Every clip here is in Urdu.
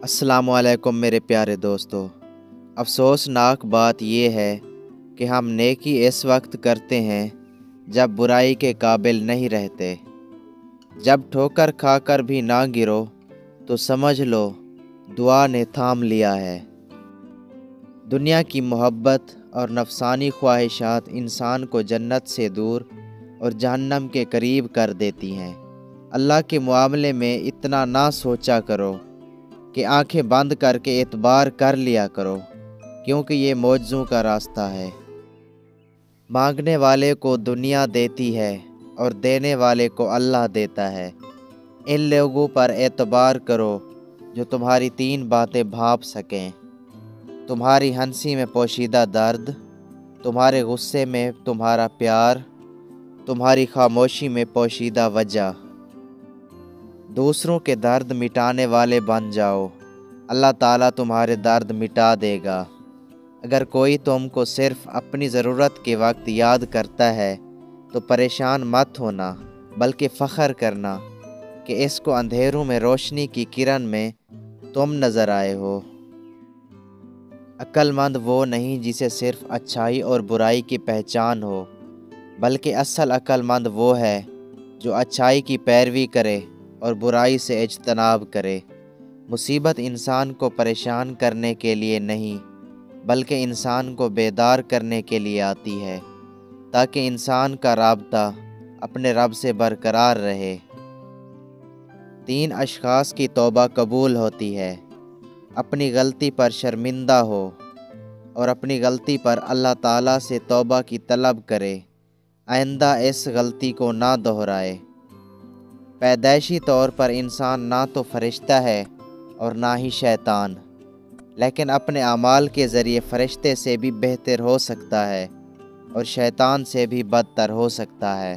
السلام علیکم میرے پیارے دوستو۔ افسوسناک بات یہ ہے کہ ہم نیکی اس وقت کرتے ہیں جب برائی کے قابل نہیں رہتے۔ جب ٹھوکر کھا کر بھی نہ گرو تو سمجھ لو دعا نے تھام لیا ہے۔ دنیا کی محبت اور نفسانی خواہشات انسان کو جنت سے دور اور جہنم کے قریب کر دیتی ہیں۔ اللہ کے معاملے میں اتنا نہ سوچا کرو کہ آنکھیں بند کر کے اعتبار کر لیا کرو، کیونکہ یہ معجزوں کا راستہ ہے۔ مانگنے والے کو دنیا دیتی ہے اور دینے والے کو اللہ دیتا ہے۔ ان لوگوں پر اعتبار کرو جو تمہاری 3 باتیں بھانپ سکیں: تمہاری ہنسی میں پوشیدہ درد، تمہارے غصے میں تمہارا پیار، تمہاری خاموشی میں پوشیدہ وجہ۔ دوسروں کے درد مٹانے والے بن جاؤ، اللہ تعالیٰ تمہارے درد مٹا دے گا۔ اگر کوئی تم کو صرف اپنی ضرورت کے وقت یاد کرتا ہے تو پریشان مت ہونا، بلکہ فخر کرنا کہ اس کو اندھیروں میں روشنی کی کرن میں تم نظر آئے ہو۔ عقل مند وہ نہیں جسے صرف اچھائی اور برائی کی پہچان ہو، بلکہ اصل عقل مند وہ ہے جو اچھائی کی پیروی کرے اور برائی سے اجتناب کرے۔ مصیبت انسان کو پریشان کرنے کے لیے نہیں، بلکہ انسان کو بیدار کرنے کے لیے آتی ہے، تاکہ انسان کا رابطہ اپنے رب سے برقرار رہے۔ 3 اشخاص کی توبہ قبول ہوتی ہے: اپنی غلطی پر شرمندہ ہو اور اپنی غلطی پر اللہ تعالیٰ سے توبہ کی طلب کرے، آئندہ اس غلطی کو نہ دہرائے۔ پیدائشی طور پر انسان نہ تو فرشتہ ہے اور نہ ہی شیطان، لیکن اپنے اعمال کے ذریعے فرشتے سے بھی بہتر ہو سکتا ہے اور شیطان سے بھی بدتر ہو سکتا ہے۔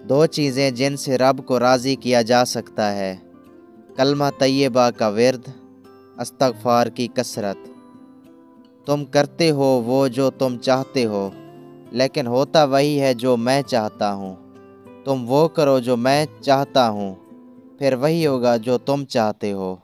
2 چیزیں جن سے رب کو راضی کیا جا سکتا ہے: کلمہ طیبہ کا ورد، استغفار کی کثرت۔ تم کرتے ہو وہ جو تم چاہتے ہو، لیکن ہوتا وہی ہے جو میں چاہتا ہوں۔ تم وہ کرو جو میں چاہتا ہوں، پھر وہی ہوگا جو تم چاہتے ہو۔